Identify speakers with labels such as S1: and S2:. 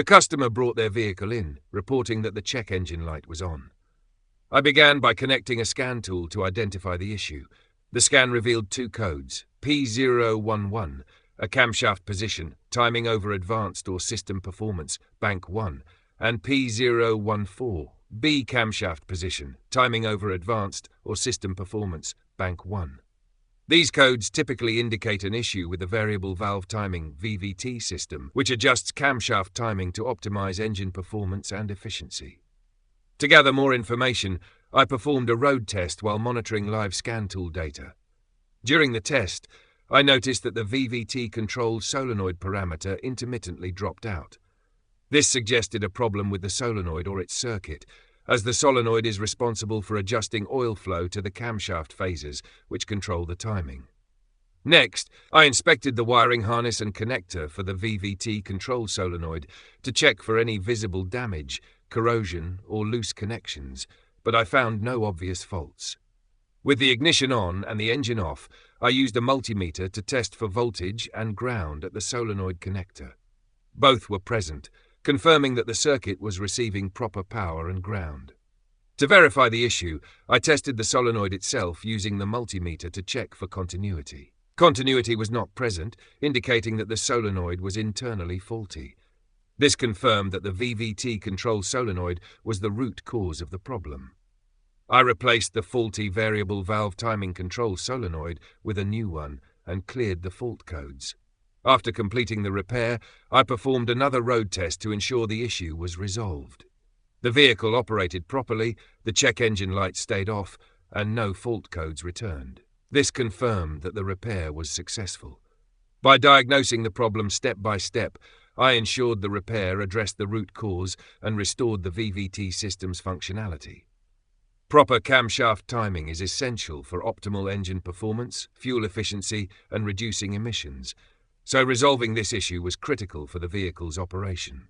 S1: The customer brought their vehicle in, reporting that the check engine light was on. I began by connecting a scan tool to identify the issue. The scan revealed two codes, P0011, a camshaft position, timing over advanced or system performance, bank 1, and P0014, B camshaft position, timing over advanced or system performance, bank 1. These codes typically indicate an issue with the variable valve timing (VVT) system, which adjusts camshaft timing to optimize engine performance and efficiency. To gather more information, I performed a road test while monitoring live scan tool data. During the test, I noticed that the VVT control solenoid parameter intermittently dropped out. This suggested a problem with the solenoid or its circuit, as the solenoid is responsible for adjusting oil flow to the camshaft phases, which control the timing. Next, I inspected the wiring harness and connector for the VVT control solenoid to check for any visible damage, corrosion, or loose connections, but I found no obvious faults. With the ignition on and the engine off, I used a multimeter to test for voltage and ground at the solenoid connector. Both were present, confirming that the circuit was receiving proper power and ground. To verify the issue, I tested the solenoid itself using the multimeter to check for continuity. Continuity was not present, indicating that the solenoid was internally faulty. This confirmed that the VVT control solenoid was the root cause of the problem. I replaced the faulty variable valve timing control solenoid with a new one and cleared the fault codes. After completing the repair, I performed another road test to ensure the issue was resolved. The vehicle operated properly, the check engine light stayed off, and no fault codes returned. This confirmed that the repair was successful. By diagnosing the problem step by step, I ensured the repair addressed the root cause and restored the VVT system's functionality. Proper camshaft timing is essential for optimal engine performance, fuel efficiency, and reducing emissions, so resolving this issue was critical for the vehicle's operation.